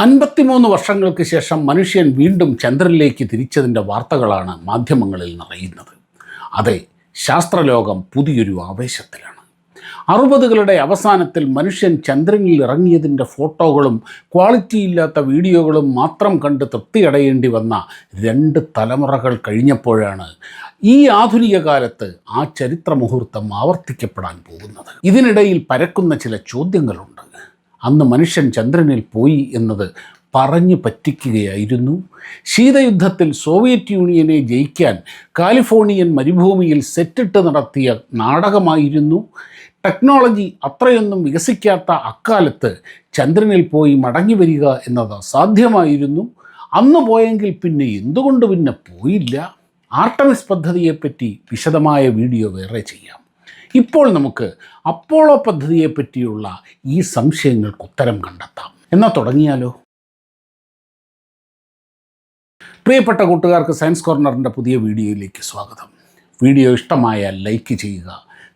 53 വർഷങ്ങൾക്ക് ശേഷം മനുഷ്യൻ വീണ്ടും ചന്ദ്രനിലേക്ക് തിരിച്ചതിൻ്റെ വാർത്തകളാണ് മാധ്യമങ്ങളിൽ നിറയുന്നത്. അതെ, ശാസ്ത്രലോകം പുതിയൊരു ആവേശത്തിലാണ്. 60കളുടെ അവസാനത്തിൽ മനുഷ്യൻ ചന്ദ്രനിൽ ഇറങ്ങിയതിൻ്റെ ഫോട്ടോകളും ക്വാളിറ്റിയില്ലാത്ത വീഡിയോകളും മാത്രം കണ്ട് തൃപ്തിയടയേണ്ടി വന്ന 2 തലമുറകൾ കഴിഞ്ഞപ്പോഴാണ് ഈ ആധുനിക കാലത്ത് ആ ചരിത്ര മുഹൂർത്തം ആവർത്തിക്കപ്പെടാൻ പോകുന്നത്. ഇതിനിടയിൽ പരക്കുന്ന ചില ചോദ്യങ്ങളുണ്ട്. അന്ന് മനുഷ്യൻ ചന്ദ്രനിൽ പോയി എന്നത് പറഞ്ഞു പറ്റിക്കുകയായിരുന്നു? ശീതയുദ്ധത്തിൽ സോവിയറ്റ് യൂണിയനെ ജയിക്കാൻ കാലിഫോർണിയൻ മരുഭൂമിയിൽ സെറ്റിട്ട് നടത്തിയ നാടകമായിരുന്നു? ടെക്നോളജി അത്രയൊന്നും വികസിക്കാത്ത അക്കാലത്ത് ചന്ദ്രനിൽ പോയി മടങ്ങി വരിക എന്നത് അസാധ്യമായിരുന്നു? അന്ന് പോയെങ്കിൽ പിന്നെ എന്തുകൊണ്ട് പിന്നെ പോയില്ല? ആർട്ടമിസ് പദ്ധതിയെപ്പറ്റി വിശദമായ വീഡിയോ വേറെ ചെയ്യാം. ഇപ്പോൾ നമുക്ക് അപ്പോളോ പദ്ധതിയെപ്പറ്റിയുള്ള ഈ സംശയങ്ങൾക്ക് ഉത്തരം കണ്ടെത്താം. എന്നാൽ തുടങ്ങിയാലോ? പ്രിയപ്പെട്ട കൂട്ടുകാർക്ക് സയൻസ് കോർണറിൻ്റെ പുതിയ വീഡിയോയിലേക്ക് സ്വാഗതം. വീഡിയോ ഇഷ്ടമായാൽ ലൈക്ക് ചെയ്യുക,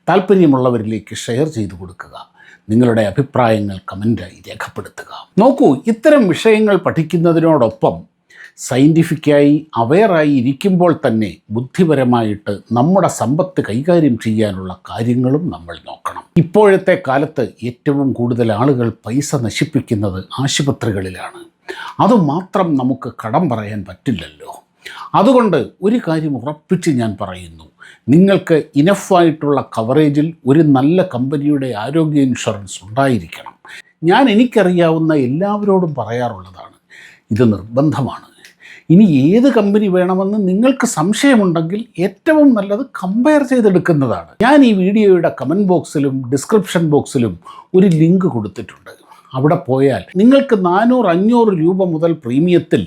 താല്പര്യമുള്ളവരിലേക്ക് ഷെയർ ചെയ്തു കൊടുക്കുക, നിങ്ങളുടെ അഭിപ്രായങ്ങൾ കമൻ്റായി രേഖപ്പെടുത്തുക. നോക്കൂ, ഇത്തരം വിഷയങ്ങൾ പഠിക്കുന്നതിനോടൊപ്പം സയൻറ്റിഫിക്കായി അവെയറായി ഇരിക്കുമ്പോൾ തന്നെ ബുദ്ധിപരമായിട്ട് നമ്മുടെ സമ്പത്ത് കൈകാര്യം ചെയ്യാനുള്ള കാര്യങ്ങളും നമ്മൾ നോക്കണം. ഇപ്പോഴത്തെ കാലത്ത് ഏറ്റവും കൂടുതൽ ആളുകൾ പൈസ നശിപ്പിക്കുന്നത് ആശുപത്രികളിലാണ്. അതുമാത്രം നമുക്ക് കടം പറയാൻ പറ്റില്ലല്ലോ. അതുകൊണ്ട് ഒരു കാര്യം ഉറപ്പിച്ച് ഞാൻ പറയുന്നു, നിങ്ങൾക്ക് ഇനഫായിട്ടുള്ള കവറേജിൽ ഒരു നല്ല കമ്പനിയുടെ ആരോഗ്യ ഇൻഷുറൻസ് ഉണ്ടായിരിക്കണം. ഞാൻ എനിക്കറിയാവുന്ന എല്ലാവരോടും പറയാറുള്ളതാണ്, ഇത് നിർബന്ധമാണ്. ഇനി ഏത് കമ്പനി വേണമെന്ന് നിങ്ങൾക്ക് സംശയമുണ്ടെങ്കിൽ ഏറ്റവും നല്ലത് കമ്പയർ ചെയ്തെടുക്കുന്നതാണ്. ഞാൻ ഈ വീഡിയോയുടെ കമൻറ്റ് ബോക്സിലും ഡിസ്ക്രിപ്ഷൻ ബോക്സിലും ഒരു ലിങ്ക് കൊടുത്തിട്ടുണ്ട്. അവിടെ പോയാൽ നിങ്ങൾക്ക് 400-500 രൂപ മുതൽ പ്രീമിയത്തിൽ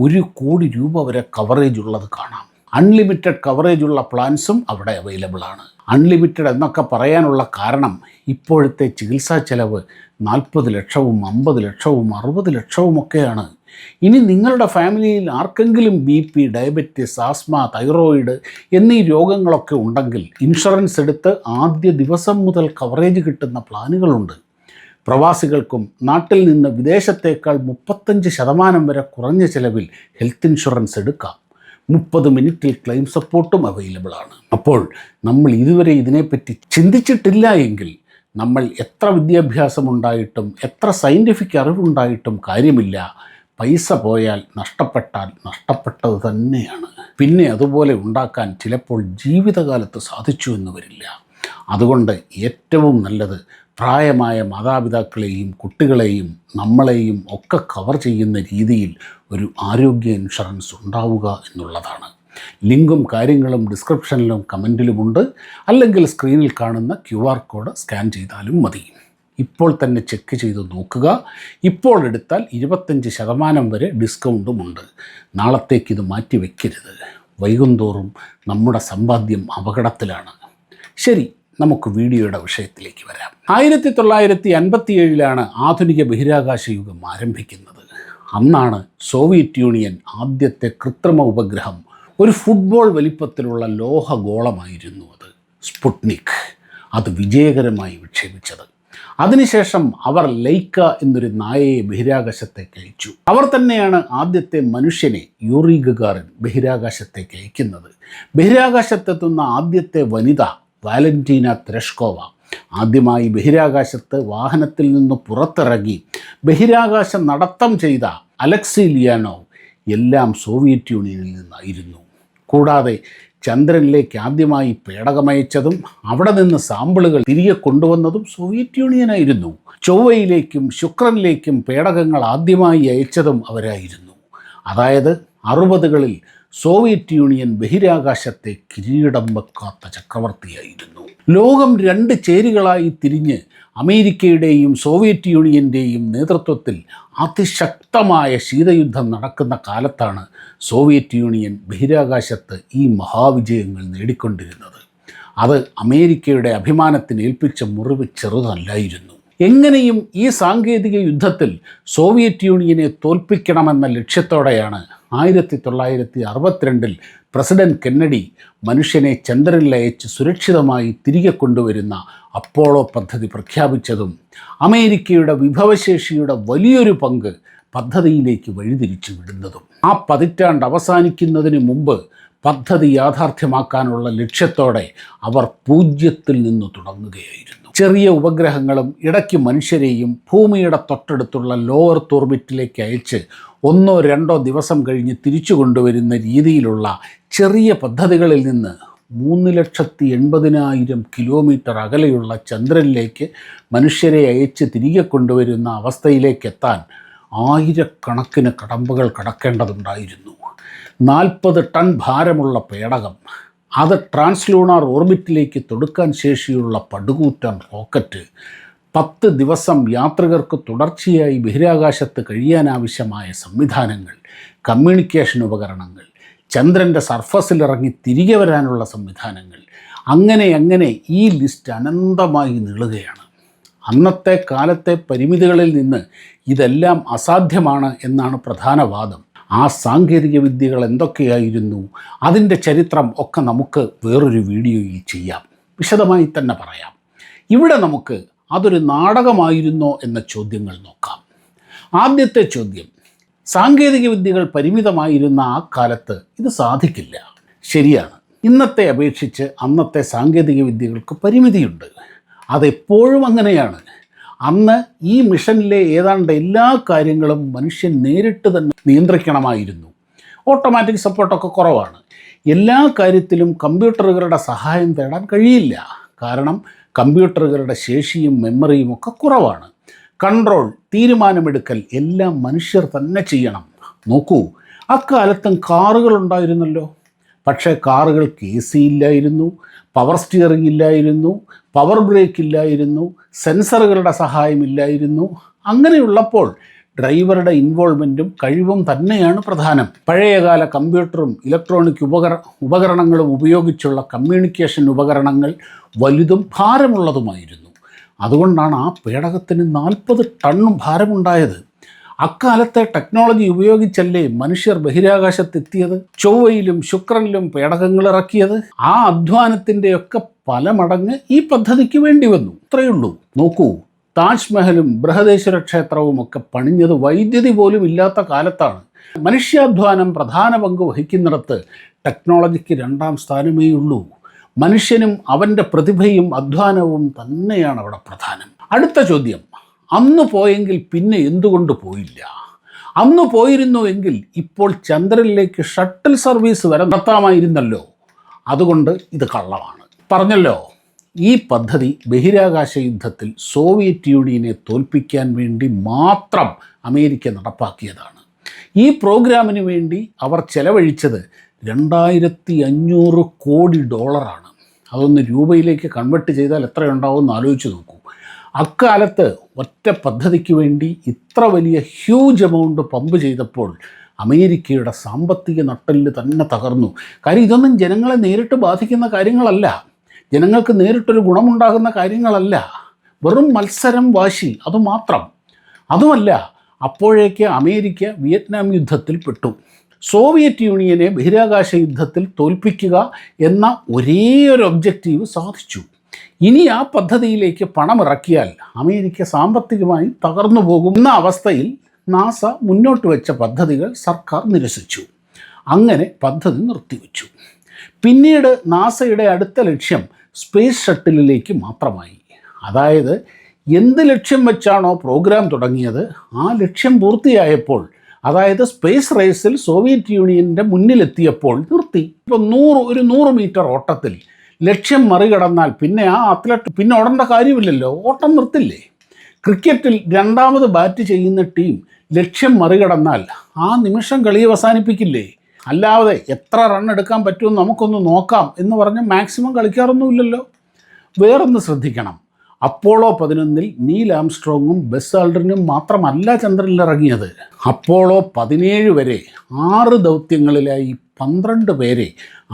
1 കോടി രൂപ വരെ കവറേജ് ഉള്ളത് കാണാം. അൺലിമിറ്റഡ് കവറേജ് ഉള്ള പ്ലാൻസും അവിടെ അവൈലബിൾ ആണ്. അൺലിമിറ്റഡ് എന്നൊക്കെ പറയാനുള്ള കാരണം ഇപ്പോഴത്തെ ചികിത്സാ ചെലവ് 40 ലക്ഷവും 50 ലക്ഷവും 60 ലക്ഷവും ഒക്കെയാണ്. ഇനി നിങ്ങളുടെ ഫാമിലിയിൽ ആർക്കെങ്കിലും BP, ഡയബറ്റിസ്, ആസ്മ, തൈറോയിഡ് എന്നീ രോഗങ്ങളൊക്കെ ഉണ്ടെങ്കിൽ ഇൻഷുറൻസ് എടുത്ത് ആദ്യ ദിവസം മുതൽ കവറേജ് കിട്ടുന്ന പ്ലാനുകളുണ്ട്. പ്രവാസികൾക്കും നാട്ടിൽ നിന്ന് വിദേശത്തേക്കാൾ 35% വരെ കുറഞ്ഞ ചിലവിൽ ഹെൽത്ത് ഇൻഷുറൻസ് എടുക്കാം. 30 മിനിറ്റിൽ ക്ലെയിം സപ്പോർട്ടും അവൈലബിൾ ആണ്. അപ്പോൾ നമ്മൾ ഇതുവരെ ഇതിനെപ്പറ്റി ചിന്തിച്ചിട്ടില്ല എങ്കിൽ നമ്മൾ എത്ര വിദ്യാഭ്യാസമുണ്ടായിട്ടും എത്ര സയൻറ്റിഫിക് അറിവുണ്ടായിട്ടും കാര്യമില്ല. പൈസ പോയാൽ നഷ്ടപ്പെട്ടാൽ നഷ്ടപ്പെട്ടത് തന്നെയാണ്. പിന്നെ അതുപോലെ ഉണ്ടാക്കാൻ ചിലപ്പോൾ ജീവിതകാലത്ത് സാധിച്ചു എന്ന് വരില്ല. അതുകൊണ്ട് ഏറ്റവും നല്ലത് പ്രായമായ മാതാപിതാക്കളെയും കുട്ടികളെയും നമ്മളെയും ഒക്കെ കവർ ചെയ്യുന്ന രീതിയിൽ ഒരു ആരോഗ്യ ഇൻഷുറൻസ് ഉണ്ടാവുക എന്നുള്ളതാണ്. ലിങ്കും കാര്യങ്ങളും ഡിസ്ക്രിപ്ഷനിലും കമൻറ്റിലുമുണ്ട്. അല്ലെങ്കിൽ സ്ക്രീനിൽ കാണുന്ന QR കോഡ് സ്കാൻ ചെയ്താലും മതി. ഇപ്പോൾ തന്നെ ചെക്ക് ചെയ്ത് നോക്കുക. ഇപ്പോൾ എടുത്താൽ 25% വരെ ഡിസ്കൗണ്ടുമുണ്ട്. നാളത്തേക്കിത് മാറ്റി വയ്ക്കരുത്. വൈകുന്തോറും നമ്മുടെ സമ്പാദ്യം അപകടത്തിലാണ്. ശരി, നമുക്ക് വീഡിയോയുടെ വിഷയത്തിലേക്ക് വരാം. 1957 ആധുനിക ബഹിരാകാശ യുഗം ആരംഭിക്കുന്നത്. അന്നാണ് സോവിയറ്റ് യൂണിയൻ ആദ്യത്തെ കൃത്രിമ ഉപഗ്രഹം, ഒരു ഫുട്ബോൾ വലിപ്പത്തിലുള്ള ലോഹഗോളമായിരുന്നു അത്, സ്പുട്നിക്, അത് വിജയകരമായി വിക്ഷേപിച്ചത്. അതിനുശേഷം അവർ ലൈക്ക എന്നൊരു നായയെ ബഹിരാകാശത്തേക്ക് അയച്ചു. അവർ തന്നെയാണ് ആദ്യത്തെ മനുഷ്യനെ, യൂറി ഗഗാറിൻ, ബഹിരാകാശത്തേക്ക് അയക്കുന്നത്. ബഹിരാകാശത്തെത്തുന്ന ആദ്യത്തെ വനിത വാലന്റീന തെരഷ്കോവ. ആദ്യമായി ബഹിരാകാശത്ത് വാഹനത്തിൽ നിന്ന് പുറത്തിറങ്ങി ബഹിരാകാശ നടത്തം ചെയ്ത അലക്സി ലിയാനോവ് എല്ലാം സോവിയറ്റ് യൂണിയനിൽ നിന്നായിരുന്നു. കൂടാതെ ചന്ദ്രനിലേക്ക് ആദ്യമായി പേടകമയച്ചതും അവിടെ നിന്ന് സാമ്പിളുകൾ തിരികെ കൊണ്ടുവന്നതും സോവിയറ്റ് യൂണിയനായിരുന്നു. ചൊവ്വയിലേക്കും ശുക്രനിലേക്കും പേടകങ്ങൾ ആദ്യമായി അയച്ചതും അവരായിരുന്നു. അതായത് 60കളിൽ സോവിയറ്റ് യൂണിയൻ ബഹിരാകാശത്തെ കിരീടം വെക്കാത്ത ചക്രവർത്തിയായിരുന്നു. ലോകം 2 ചേരികളായി തിരിഞ്ഞ് അമേരിക്കയുടെയും സോവിയറ്റ് യൂണിയൻ്റെയും നേതൃത്വത്തിൽ അതിശക്തമായ ശീതയുദ്ധം നടക്കുന്ന കാലത്താണ് സോവിയറ്റ് യൂണിയൻ ബഹിരാകാശത്ത് ഈ മഹാവിജയങ്ങൾ നേടിക്കൊണ്ടിരുന്നത്. അത് അമേരിക്കയുടെ അഭിമാനത്തിന് ഏൽപ്പിച്ച മുറിവ് ചെറുതല്ലായിരുന്നു. എങ്ങനെയും ഈ സാങ്കേതിക യുദ്ധത്തിൽ സോവിയറ്റ് യൂണിയനെ തോൽപ്പിക്കണമെന്ന ലക്ഷ്യത്തോടെയാണ് 1962 പ്രസിഡന്റ് കെന്നഡി മനുഷ്യനെ ചന്ദ്രനിൽ അയച്ച് സുരക്ഷിതമായി തിരികെ കൊണ്ടുവരുന്ന അപ്പോളോ പദ്ധതി പ്രഖ്യാപിച്ചതും അമേരിക്കയുടെ വിഭവശേഷിയുടെ വലിയൊരു പങ്ക് പദ്ധതിയിലേക്ക് വഴിതിരിച്ചു വിടുന്നതും. ആ പതിറ്റാണ്ട് അവസാനിക്കുന്നതിന് മുമ്പ് പദ്ധതി യാഥാർത്ഥ്യമാക്കാനുള്ള ലക്ഷ്യത്തോടെ അവർ 0-ൽ നിന്ന് തുടങ്ങുകയായിരുന്നു. ചെറിയ ഉപഗ്രഹങ്ങളും ഇടയ്ക്ക് മനുഷ്യരെയും ഭൂമിയുടെ തൊട്ടടുത്തുള്ള ലോ എർത്ത് ഓർബിറ്റിലേക്ക് അയച്ച് 1-2 ദിവസം കഴിഞ്ഞ് തിരിച്ചു കൊണ്ടുവരുന്ന രീതിയിലുള്ള ചെറിയ പദ്ധതികളിൽ നിന്ന് 3,80,000 കിലോമീറ്റർ അകലെയുള്ള ചന്ദ്രനിലേക്ക് മനുഷ്യരെ അയച്ച് തിരികെ കൊണ്ടുവരുന്ന അവസ്ഥയിലേക്കെത്താൻ ആയിരക്കണക്കിന് കടമ്പകൾ കടക്കേണ്ടതുണ്ടായിരുന്നു. 40 ടൺ ഭാരമുള്ള പേടകം, അത് ട്രാൻസ്ലൂണാർ ഓർബിറ്റിലേക്ക് തൊടുക്കാൻ ശേഷിയുള്ള പടുകൂറ്റൻ റോക്കറ്റ്, 10 ദിവസം യാത്രികർക്ക് തുടർച്ചയായി ബഹിരാകാശത്ത് കഴിയാനാവശ്യമായ സംവിധാനങ്ങൾ, കമ്മ്യൂണിക്കേഷൻ ഉപകരണങ്ങൾ, ചന്ദ്രൻ്റെ സർഫസിലിറങ്ങി തിരികെ വരാനുള്ള സംവിധാനങ്ങൾ, അങ്ങനെ ഈ ലിസ്റ്റ് അനന്തമായി നീളുകയാണ്. അന്നത്തെ കാലത്തെ പരിമിതികളിൽ നിന്ന് ഇതെല്ലാം അസാധ്യമാണ് എന്നാണ് പ്രധാന വാദം. ആ സാങ്കേതിക വിദ്യകൾ എന്തൊക്കെയായിരുന്നു, അതിൻ്റെ ചരിത്രം ഒക്കെ നമുക്ക് വേറൊരു വീഡിയോയിൽ ചെയ്യാം, വിശദമായി തന്നെ പറയാം. ഇവിടെ നമുക്ക് അതൊരു നാടകമായിരുന്നോ എന്ന ചോദ്യങ്ങൾ നോക്കാം. ആദ്യത്തെ ചോദ്യം, സാങ്കേതിക വിദ്യകൾ പരിമിതമായിരുന്ന ആ കാലത്ത് ഇത് സാധിക്കില്ല. ശരിയാണ്, ഇന്നത്തെ അപേക്ഷിച്ച് അന്നത്തെ സാങ്കേതിക വിദ്യകൾക്ക് പരിമിതിയുണ്ട്. അതെപ്പോഴും അങ്ങനെയാണ്. അന്ന് ഈ മിഷനിലെ ഏതാണ്ട് എല്ലാ കാര്യങ്ങളും മനുഷ്യൻ നേരിട്ട് തന്നെ നിയന്ത്രിക്കണമായിരുന്നു. ഓട്ടോമാറ്റിക് സപ്പോർട്ടൊക്കെ കുറവാണ്. എല്ലാ കാര്യത്തിലും കമ്പ്യൂട്ടറുകളുടെ സഹായം തേടാൻ കഴിയില്ല. കാരണം കമ്പ്യൂട്ടറുകളുടെ ശേഷിയും മെമ്മറിയും ഒക്കെ കുറവാണ്. കൺട്രോൾ, തീരുമാനമെടുക്കൽ എല്ലാം മനുഷ്യർ തന്നെ ചെയ്യണം. നോക്കൂ, അക്കാലത്തും കാറുകളുണ്ടായിരുന്നല്ലോ. പക്ഷേ കാറുകൾക്ക് AC ഇല്ലായിരുന്നു, പവർ സ്റ്റിയറിംഗ് ഇല്ലായിരുന്നു, പവർ ബ്രേക്ക് ഇല്ലായിരുന്നു, സെൻസറുകളുടെ സഹായമില്ലായിരുന്നു. അങ്ങനെയുള്ളപ്പോൾ ഡ്രൈവറുടെ ഇൻവോൾവ്മെൻറ്റും കഴിവും തന്നെയാണ് പ്രധാനം. പഴയകാല കമ്പ്യൂട്ടറും ഇലക്ട്രോണിക് ഉപകരണങ്ങളും ഉപയോഗിച്ചുള്ള കമ്മ്യൂണിക്കേഷൻ ഉപകരണങ്ങൾ വലുതും ഭാരമുള്ളതുമായിരുന്നു. അതുകൊണ്ടാണ് ആ പേടകത്തിന് 40 ടണ്ണും ഭാരമുണ്ടായത്. അക്കാലത്തെ ടെക്നോളജി ഉപയോഗിച്ചല്ലേ മനുഷ്യർ ബഹിരാകാശത്തെത്തിയത്, ചൊവ്വയിലും ശുക്രനിലും പേടകങ്ങൾ ഇറക്കിയത്. ആ അധ്വാനത്തിൻ്റെയൊക്കെ പല മടങ്ങ് ഈ പദ്ധതിക്ക് വേണ്ടി വന്നു. ഇത്രയുള്ളൂ. നോക്കൂ, താജ്മഹലും ബൃഹദേശ്വര ക്ഷേത്രവും ഒക്കെ പണിഞ്ഞത് വൈദ്യുതി പോലും ഇല്ലാത്ത കാലത്താണ്. മനുഷ്യാധ്വാനം പ്രധാന പങ്ക് വഹിക്കുന്നിടത്ത് ടെക്നോളജിക്ക് 2ാം സ്ഥാനമേ ഉള്ളൂ. മനുഷ്യനും അവൻ്റെ പ്രതിഭയും അധ്വാനവും തന്നെയാണ് അവിടെ പ്രധാനം. അടുത്ത ചോദ്യം, അന്ന് പോയെങ്കിൽ പിന്നെ എന്തുകൊണ്ട് പോയില്ല? അന്ന് പോയിരുന്നുവെങ്കിൽ ഇപ്പോൾ ചന്ദ്രനിലേക്ക് ഷട്ടിൽ സർവീസ് വരെ നടത്താമായിരുന്നല്ലോ. അതുകൊണ്ട് ഇത് കള്ളമാണ്. പറഞ്ഞല്ലോ, ഈ പദ്ധതി ബഹിരാകാശ യുദ്ധത്തിൽ സോവിയറ്റ് യൂണിയനെ തോൽപ്പിക്കാൻ വേണ്ടി മാത്രം അമേരിക്ക നടപ്പാക്കിയതാണ്. ഈ പ്രോഗ്രാമിന് വേണ്ടി അവർ ചെലവഴിച്ചത് $2,500 കോടി. അതൊന്ന് രൂപയിലേക്ക് കൺവെർട്ട് ചെയ്താൽ എത്രയുണ്ടാവുമെന്ന് ആലോചിച്ച് നോക്കൂ. അക്കാലത്ത് ഒറ്റ പദ്ധതിക്ക് വേണ്ടി ഇത്ര വലിയ ഹ്യൂജ് എമൗണ്ട് പമ്പ് ചെയ്തപ്പോൾ അമേരിക്കയുടെ സാമ്പത്തിക നട്ടെല്ല് തന്നെ തകർന്നു. കാര്യം ഇതൊന്നും ജനങ്ങളെ നേരിട്ട് ബാധിക്കുന്ന കാര്യങ്ങളല്ല, ജനങ്ങൾക്ക് നേരിട്ടൊരു ഗുണമുണ്ടാകുന്ന കാര്യങ്ങളല്ല. വെറും മത്സരം, വാശി, അതുമാത്രം. അതുമല്ല, അപ്പോഴേക്ക് അമേരിക്ക വിയറ്റ്നാം യുദ്ധത്തിൽ പെട്ടു. സോവിയറ്റ് യൂണിയനെ ബഹിരാകാശ യുദ്ധത്തിൽ തോൽപ്പിക്കുക എന്ന ഒരേയൊരു ഒബ്ജക്റ്റീവ് സാധിച്ചു. ഇനി ആ പദ്ധതിയിലേക്ക് പണമിറക്കിയാൽ അമേരിക്ക സാമ്പത്തികമായി തകർന്നു പോകുന്ന അവസ്ഥയിൽ നാസ മുന്നോട്ട് വെച്ച പദ്ധതികൾ സർക്കാർ നിരസിച്ചു. അങ്ങനെ പദ്ധതി നിർത്തിവെച്ചു. പിന്നീട് നാസയുടെ അടുത്ത ലക്ഷ്യം സ്പേസ് ഷട്ടിലിലേക്ക് മാത്രമായി. അതായത് എന്ത് ലക്ഷ്യം വെച്ചാണോ പ്രോഗ്രാം തുടങ്ങിയത് ആ ലക്ഷ്യം പൂർത്തിയായപ്പോൾ, അതായത് സ്പേസ് റേസിൽ സോവിയറ്റ് യൂണിയൻ്റെ മുന്നിലെത്തിയപ്പോൾ നിർത്തി. ഇപ്പോൾ 100 മീറ്റർ ഓട്ടത്തിൽ ലക്ഷ്യം മറികടന്നാൽ പിന്നെ ആ അത്ലറ്റ് പിന്നെ ഓടേണ്ട കാര്യമില്ലല്ലോ, ഓട്ടം നിർത്തില്ലേ. ക്രിക്കറ്റിൽ 2ാമത് ബാറ്റ് ചെയ്യുന്ന ടീം ലക്ഷ്യം മറികടന്നാൽ ആ നിമിഷം കളി അവസാനിപ്പിക്കില്ലേ. അല്ലാതെ എത്ര റൺ എടുക്കാൻ പറ്റുമെന്ന് നമുക്കൊന്ന് നോക്കാം എന്ന് പറഞ്ഞ് മാക്സിമം കളിക്കാറൊന്നുമില്ലല്ലോ. വേറൊന്ന് ശ്രദ്ധിക്കണം, അപ്പോളോ 11 നീൽ ആംസ്ട്രോങ്ങും ബസ് ആൾഡ്രിനും മാത്രമല്ല ചന്ദ്രനിലിറങ്ങിയത്. അപ്പോളോ 17 വരെ 6 ദൗത്യങ്ങളിലായി 12 പേരെ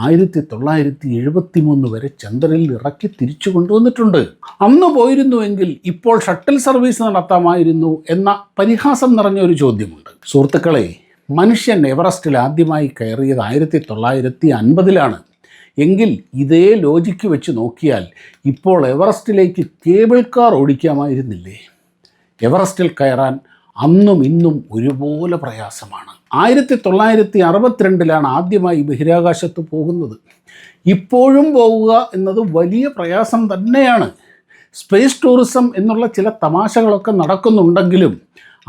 1973 വരെ ചന്ദ്രനിൽ ഇറക്കി തിരിച്ചു കൊണ്ടുവന്നിട്ടുണ്ട്. അന്ന് പോയിരുന്നുവെങ്കിൽ ഇപ്പോൾ ഷട്ടിൽ സർവീസ് നടത്താമായിരുന്നു എന്ന പരിഹാസം നിറഞ്ഞൊരു ചോദ്യമുണ്ട്. സുഹൃത്തുക്കളെ, മനുഷ്യൻ എവറസ്റ്റിൽ ആദ്യമായി കയറിയത് 1950-ലാണ്. എങ്കിൽ ഇതേ ലോജിക്ക് വെച്ച് നോക്കിയാൽ ഇപ്പോൾ എവറസ്റ്റിലേക്ക് കേബിൾ കാർ ഓടിക്കാമായിരുന്നില്ലേ? എവറസ്റ്റിൽ കയറാൻ അന്നും ഇന്നും ഒരുപോലെ പ്രയാസമാണ്. 1962 ആദ്യമായി ബഹിരാകാശത്ത് പോകുന്നത്. ഇപ്പോഴും പോവുക എന്നത് വലിയ പ്രയാസം തന്നെയാണ്. സ്പേസ് ടൂറിസം എന്നുള്ള ചില തമാശകളൊക്കെ നടക്കുന്നുണ്ടെങ്കിലും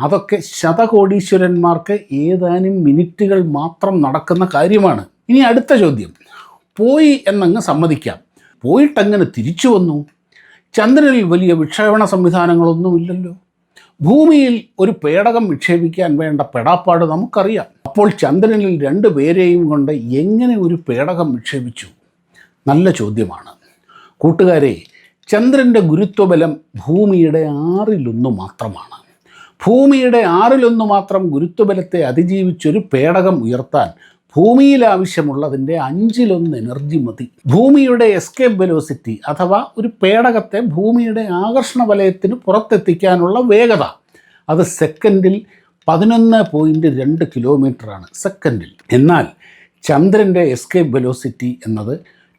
അതൊക്കെ ശതകോടീശ്വരന്മാർക്ക് ഏതാനും മിനിറ്റുകൾ മാത്രം നടക്കുന്ന കാര്യമാണ്. ഇനി അടുത്ത ചോദ്യം, പോയി എന്നങ്ങ് സമ്മതിക്കാം, പോയിട്ടങ്ങനെ തിരിച്ചു വന്നു? ചന്ദ്രനിൽ വലിയ വിക്ഷേപണ സംവിധാനങ്ങളൊന്നുമില്ലല്ലോ. ഭൂമിയിൽ ഒരു പേടകം വിക്ഷേപിക്കാൻ വേണ്ട പെടാപ്പാട് നമുക്കറിയാം. അപ്പോൾ ചന്ദ്രനിൽ 2 പേരെയും കൊണ്ട് എങ്ങനെ ഒരു പേടകം വിക്ഷേപിച്ചു? നല്ല ചോദ്യമാണ് കൂട്ടുകാരെ. ചന്ദ്രൻ്റെ ഗുരുത്വബലം ഭൂമിയുടെ 1/6 മാത്രമാണ്. ഭൂമിയുടെ 1/6 മാത്രം ഗുരുത്വബലത്തെ അതിജീവിച്ചൊരു പേടകം ഉയർത്താൻ ഭൂമിയിൽ ആവശ്യമുള്ളതിൻ്റെ 1/5 എനർജി മതി. ഭൂമിയുടെ എസ്കേപ്പ് വെലോസിറ്റി അഥവാ ഒരു പേടകത്തെ ഭൂമിയുടെ ആകർഷണ വലയത്തിന് പുറത്തെത്തിക്കാനുള്ള വേഗത, അത് സെക്കൻഡിൽ 11.2 കിലോമീറ്ററാണ് സെക്കൻഡിൽ. എന്നാൽ ചന്ദ്രൻ്റെ എസ്കേപ്പ് വെലോസിറ്റി എന്നത്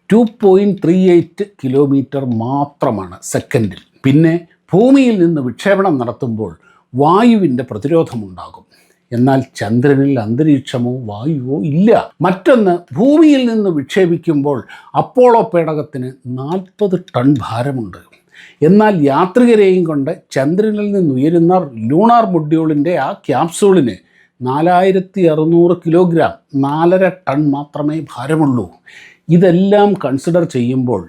2.38 കിലോമീറ്റർ മാത്രമാണ് സെക്കൻഡിൽ. പിന്നെ ഭൂമിയിൽ നിന്ന് വിക്ഷേപണം നടത്തുമ്പോൾ വായുവിൻ്റെ പ്രതിരോധമുണ്ടാകും. എന്നാൽ ചന്ദ്രനിൽ അന്തരീക്ഷമോ വായുവോ ഇല്ല. മറ്റൊന്ന്, ഭൂമിയിൽ നിന്ന് വിക്ഷേപിക്കുമ്പോൾ അപ്പോളോ പേടകത്തിന് 40 ടൺ ഭാരമുണ്ട്. എന്നാൽ യാത്രികരെയും കൊണ്ട് ചന്ദ്രനിൽ നിന്നുയരുന്ന ലൂണാർ മൊഡ്യൂളിൻ്റെ ആ ക്യാപ്സൂളിന് 4600 കിലോഗ്രാം, 4.5 ടൺ മാത്രമേ ഭാരമുള്ളൂ. ഇതെല്ലാം കൺസിഡർ ചെയ്യുമ്പോൾ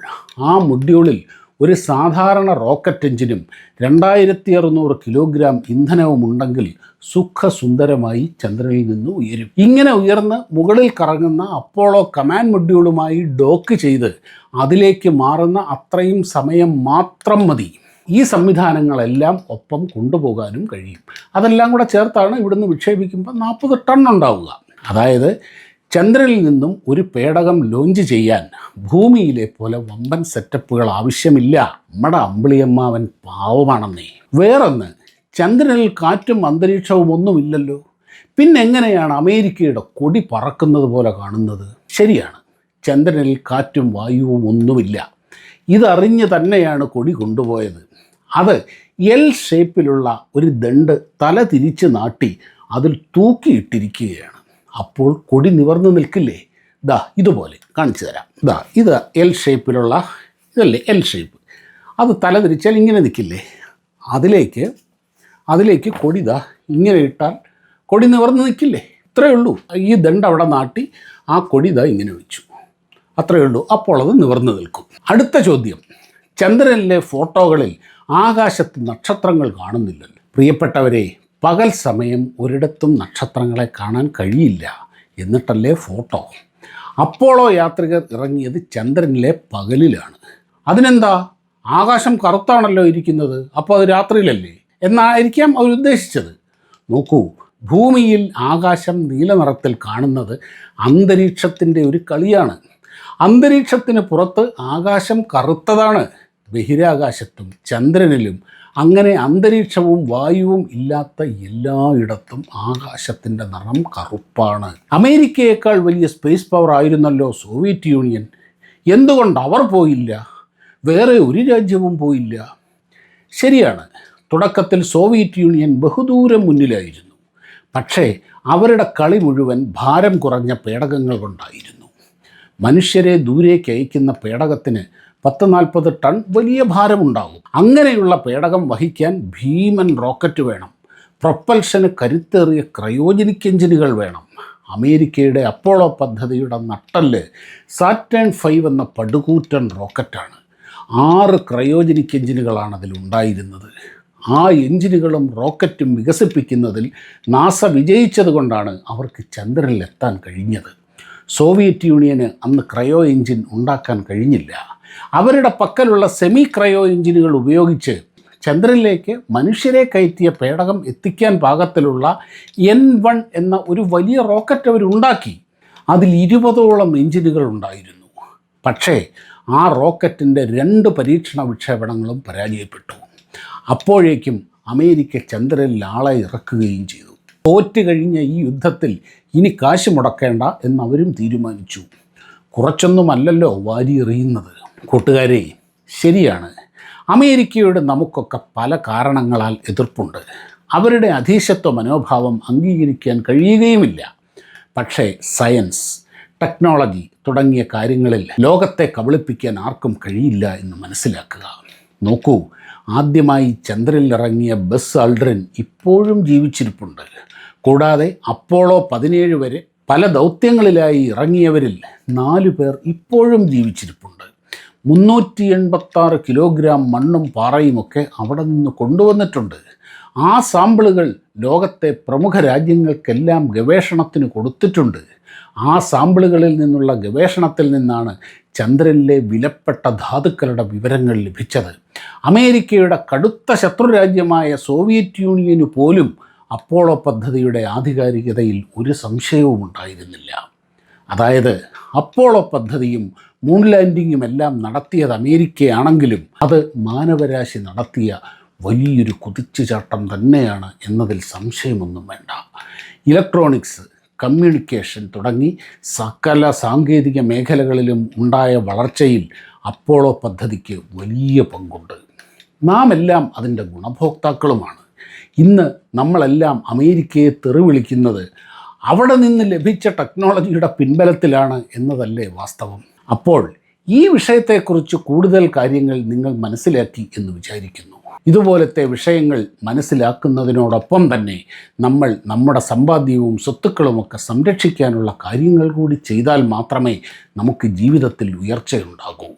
ആ മൊഡ്യൂളിൽ ഒരു സാധാരണ റോക്കറ്റ് എഞ്ചിനും 2600 കിലോഗ്രാം ഇന്ധനവും ഉണ്ടെങ്കിൽ സുഖസുന്ദരമായി ചന്ദ്രനിൽ നിന്ന് ഉയരും. ഇങ്ങനെ ഉയർന്ന് മുകളിൽ കറങ്ങുന്ന അപ്പോളോ കമാൻഡ് മൊഡ്യൂളുമായി ഡോക്ക് ചെയ്ത് അതിലേക്ക് മാറുന്ന അത്രയും സമയം മാത്രം മതി. ഈ സംവിധാനങ്ങളെല്ലാം ഒപ്പം കൊണ്ടുപോകാനും കഴിയും. അതെല്ലാം കൂടെ ചേർത്താണ് ഇവിടുന്ന് വിക്ഷേപിക്കുമ്പോൾ 40 ടൺ ഉണ്ടാവുക. അതായത് ചന്ദ്രനിൽ നിന്നും ഒരു പേടകം ലോഞ്ച് ചെയ്യാൻ ഭൂമിയിലെ പോലെ വമ്പൻ സെറ്റപ്പുകൾ ആവശ്യമില്ല. നമ്മുടെ അമ്പിളിയമ്മാവൻ പാവമാണെന്നേ. വേറൊന്ന്, ചന്ദ്രനിൽ കാറ്റും അന്തരീക്ഷവും ഒന്നുമില്ലല്ലോ. പിന്നെ എങ്ങനെയാണ് അമേരിക്കയുടെ കൊടി പറക്കുന്നത് പോലെ കാണുന്നത്? ശരിയാണ്, ചന്ദ്രനിൽ കാറ്റും വായുവും ഒന്നുമില്ല. ഇതറിഞ്ഞ് തന്നെയാണ് കൊടി കൊണ്ടുപോയത്. അത് എൽ ഷേപ്പിലുള്ള ഒരു ദണ്ട് തല തിരിച്ച് നാട്ടി അതിൽ തൂക്കിയിട്ടിരിക്കുകയാണ്. അപ്പോൾ കൊടി നിവർന്ന് നിൽക്കില്ലേ? ദാ ഇതുപോലെ കാണിച്ചു തരാം. ഇത് എൽ ഷേപ്പിലുള്ള ഇതല്ലേ എൽ ഷേപ്പ്. അത് തല തിരിച്ചാൽ ഇങ്ങനെ നിൽക്കില്ലേ? അതിലേക്ക് കൊടി ഇങ്ങനെ ഇട്ടാൽ കൊടി നിവർന്ന് നിൽക്കില്ലേ? ഇത്രയേ ഉള്ളൂ. ഈ ദണ്ട് അവിടെ നാട്ടി ആ കൊടി ഇങ്ങനെ വെച്ചു, അത്രയേ ഉള്ളൂ. അപ്പോൾ അത് നിവർന്ന് നിൽക്കും. അടുത്ത ചോദ്യം, ചന്ദ്രനിലെ ഫോട്ടോകളിൽ ആകാശത്ത് നക്ഷത്രങ്ങൾ കാണുന്നില്ലല്ലോ. പ്രിയപ്പെട്ടവരെ, പകൽ സമയം ഒരിടത്തും നക്ഷത്രങ്ങളെ കാണാൻ കഴിയില്ല. എന്നിട്ടല്ലേ ഫോട്ടോ? അപ്പോളോ യാത്രികർ ഇറങ്ങിയത് ചന്ദ്രനിലെ പകലിലാണ്. അതിനെന്താ? ആകാശം കറുത്താണല്ലോ ഇരിക്കുന്നത്, അപ്പോൾ അത് രാത്രിയിലല്ലേ എന്നായിരിക്കാം അവർ ഉദ്ദേശിച്ചത്. നോക്കൂ, ഭൂമിയിൽ ആകാശം നീല നിറത്തിൽ കാണുന്നത് അന്തരീക്ഷത്തിൻ്റെ ഒരു കളിയാണ്. അന്തരീക്ഷത്തിന് പുറത്ത് ആകാശം കറുത്തതാണ്. ബഹിരാകാശത്തും ചന്ദ്രനിലും അങ്ങനെ അന്തരീക്ഷവും വായുവും ഇല്ലാത്ത എല്ലായിടത്തും ആകാശത്തിൻ്റെ നിറം കറുപ്പാണ്. അമേരിക്കയേക്കാൾ വലിയ സ്പേസ് പവർ ആയിരുന്നല്ലോ സോവിയറ്റ് യൂണിയൻ. എന്തുകൊണ്ട് അവർ പോയില്ല? വേറെ ഒരു രാജ്യവും പോയില്ല. ശരിയാണ്, തുടക്കത്തിൽ സോവിയറ്റ് യൂണിയൻ ബഹുദൂരം മുന്നിലായിരുന്നു. പക്ഷേ അവരുടെ കളി മുഴുവൻ ഭാരം കുറഞ്ഞ പേടകങ്ങൾ കൊണ്ടായിരുന്നു. മനുഷ്യരെ ദൂരേക്ക് അയക്കുന്ന പേടകത്തിന് 10-40 ടൺ വലിയ ഭാരമുണ്ടാകും. അങ്ങനെയുള്ള പേടകം വഹിക്കാൻ ഭീമൻ റോക്കറ്റ് വേണം. പ്രൊപ്പൽഷന് കരുത്തേറിയ ക്രയോജനിക് എഞ്ചിനുകൾ വേണം. അമേരിക്കയുടെ അപ്പോളോ പദ്ധതിയുടെ നട്ടെല്ല് സാറ്റേൺ 5 എന്ന പടുകൂറ്റൻ റോക്കറ്റാണ്. 6 ക്രയോജനിക് എഞ്ചിനുകളാണ് അതിലുണ്ടായിരുന്നത്. ആ എഞ്ചിനുകളും റോക്കറ്റും വികസിപ്പിക്കുന്നതിൽ നാസ വിജയിച്ചതുകൊണ്ടാണ് അവർക്ക് ചന്ദ്രനിലെത്താൻ കഴിഞ്ഞത്. സോവിയറ്റ് യൂണിയന് അന്ന് ക്രയോ എഞ്ചിൻ ഉണ്ടാക്കാൻ കഴിഞ്ഞില്ല. അവരുടെ പക്കലുള്ള സെമി ക്രയോ എഞ്ചിനുകൾ ഉപയോഗിച്ച് ചന്ദ്രനിലേക്ക് മനുഷ്യരെ കയറ്റിയ പേടകം എത്തിക്കാൻ പാകത്തിലുള്ള N1 എന്ന ഒരു വലിയ റോക്കറ്റ് അവരുണ്ടാക്കി. അതിൽ 20ഓളം എഞ്ചിനുകൾ ഉണ്ടായിരുന്നു. പക്ഷേ ആ റോക്കറ്റിൻ്റെ 2 പരീക്ഷണ വിക്ഷേപണങ്ങളും പരാജയപ്പെട്ടു. അപ്പോഴേക്കും അമേരിക്ക ചന്ദ്രനിൽ ആളെ ഇറക്കുകയും ചെയ്തു. തോറ്റ് കഴിഞ്ഞ ഈ യുദ്ധത്തിൽ ഇനി കാശ് മുടക്കേണ്ട എന്നവരും തീരുമാനിച്ചു. കുറച്ചൊന്നുമല്ലല്ലോ വാരിയെറിയുന്നത്. കൂട്ടുകാരെ, ശരിയാണ്, അമേരിക്കയോട് നമുക്കൊക്കെ പല കാരണങ്ങളാൽ എതിർപ്പുണ്ട്. അവരുടെ അധീശത്വ മനോഭാവം അംഗീകരിക്കാൻ കഴിയുകയുമില്ല. പക്ഷേ സയൻസ്, ടെക്നോളജി തുടങ്ങിയ കാര്യങ്ങളിൽ ലോകത്തെ കബളിപ്പിക്കാൻ ആർക്കും കഴിയില്ല എന്ന് മനസ്സിലാക്കുക. നോക്കൂ, ആദ്യമായി ചന്ദ്രനിൽ ഇറങ്ങിയ ബസ് ആൾഡ്രിൻ ഇപ്പോഴും ജീവിച്ചിരിപ്പുണ്ട്. കൂടാതെ അപ്പോളോ 17 വരെ പല ദൗത്യങ്ങളിലായി ഇറങ്ങിയവരിൽ 4 പേർ ഇപ്പോഴും ജീവിച്ചിരിപ്പുണ്ട്. 386 കിലോഗ്രാം മണ്ണും പാറയുമൊക്കെ അവിടെ നിന്ന് കൊണ്ടുവന്നിട്ടുണ്ട്. ആ സാമ്പിളുകൾ ലോകത്തെ പ്രമുഖ രാജ്യങ്ങൾക്കെല്ലാം ഗവേഷണത്തിന് കൊടുത്തിട്ടുണ്ട്. ആ സാമ്പിളുകളിൽ നിന്നുള്ള ഗവേഷണത്തിൽ നിന്നാണ് ചന്ദ്രനിലെ വിലപ്പെട്ട ധാതുക്കളുടെ വിവരങ്ങൾ ലഭിച്ചത്. അമേരിക്കയുടെ കടുത്ത ശത്രുരാജ്യമായ സോവിയറ്റ് യൂണിയന് പോലും അപ്പോളോ പദ്ധതിയുടെ ആധികാരികതയിൽ ഒരു സംശയവും ഉണ്ടായിരുന്നില്ല. അതായത് അപ്പോളോ പദ്ധതിയും മൂൺ ലാൻഡിങ്ങും എല്ലാം നടത്തിയത് അമേരിക്കയാണെങ്കിലും അത് മാനവരാശി നടത്തിയ വലിയൊരു കുതിച്ചുചാട്ടം തന്നെയാണ് എന്നതിൽ സംശയമൊന്നും വേണ്ട. ഇലക്ട്രോണിക്സ്, കമ്മ്യൂണിക്കേഷൻ തുടങ്ങി സകല സാങ്കേതിക മേഖലകളിലും ഉണ്ടായ വളർച്ചയിൽ അപ്പോളോ പദ്ധതിക്ക് വലിയ പങ്കുണ്ട്. നാം എല്ലാം അതിൻ്റെ ഗുണഭോക്താക്കളുമാണ്. ഇന്ന് നമ്മളെല്ലാം അമേരിക്കയെ തെറിവിളിക്കുന്നത് അവിടെ നിന്ന് ലഭിച്ച ടെക്നോളജിയുടെ പിൻബലത്തിലാണ് എന്നതല്ലേ വാസ്തവം? അപ്പോൾ ഈ വിഷയത്തെക്കുറിച്ച് കൂടുതൽ കാര്യങ്ങൾ നിങ്ങൾ മനസ്സിലാക്കി എന്ന് വിചാരിക്കുന്നു. ഇതുപോലത്തെ വിഷയങ്ങൾ മനസ്സിലാക്കുന്നതിനോടൊപ്പം തന്നെ നമ്മൾ നമ്മുടെ സമ്പാദ്യവും സ്വത്തുക്കളുമൊക്കെ സംരക്ഷിക്കാനുള്ള കാര്യങ്ങൾ കൂടി ചെയ്താൽ മാത്രമേ നമുക്ക് ജീവിതത്തിൽ ഉയർച്ചയുണ്ടാകൂ.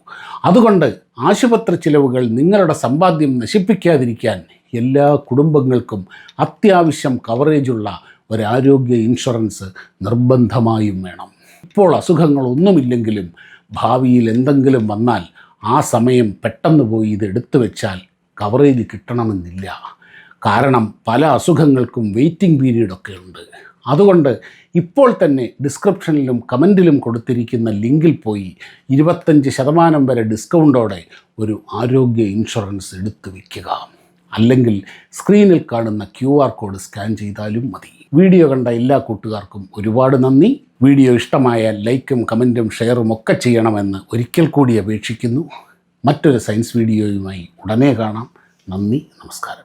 അതുകൊണ്ട് ആശുപത്രി ചിലവുകൾ നിങ്ങളുടെ സമ്പാദ്യം നശിപ്പിക്കാതിരിക്കാൻ എല്ലാ കുടുംബങ്ങൾക്കും അത്യാവശ്യം കവറേജുള്ള ഒരാരോഗ്യ ഇൻഷുറൻസ് നിർബന്ധമായും വേണം. ഇപ്പോൾ അസുഖങ്ങളൊന്നുമില്ലെങ്കിലും ഭാവിയിൽ എന്തെങ്കിലും വന്നാൽ ആ സമയം പെട്ടെന്ന് പോയി ഇത് എടുത്തു വെച്ചാൽ കവറേജ് കിട്ടണമെന്നില്ല. കാരണം പല അസുഖങ്ങൾക്കും വെയിറ്റിംഗ് പീരീഡൊക്കെ ഉണ്ട്. അതുകൊണ്ട് ഇപ്പോൾ തന്നെ ഡിസ്ക്രിപ്ഷനിലും കമൻറ്റിലും കൊടുത്തിരിക്കുന്ന ലിങ്കിൽ പോയി 25% വരെ ഡിസ്കൗണ്ടോടെ ഒരു ആരോഗ്യ ഇൻഷുറൻസ് എടുത്തു വയ്ക്കുക. അല്ലെങ്കിൽ സ്ക്രീനിൽ കാണുന്ന QR കോഡ് സ്കാൻ ചെയ്താലും മതി. വീഡിയോ കണ്ട എല്ലാ കൂട്ടുകാർക്കും ഒരുപാട് നന്ദി. വീഡിയോ ഇഷ്ടമായാൽ ലൈക്കും കമൻറ്റും ഷെയറും ഒക്കെ ചെയ്യണമെന്ന് ഒരിക്കൽ കൂടി അപേക്ഷിക്കുന്നു. മറ്റൊരു സയൻസ് വീഡിയോയുമായി ഉടനെ കാണാം. നന്ദി, നമസ്കാരം.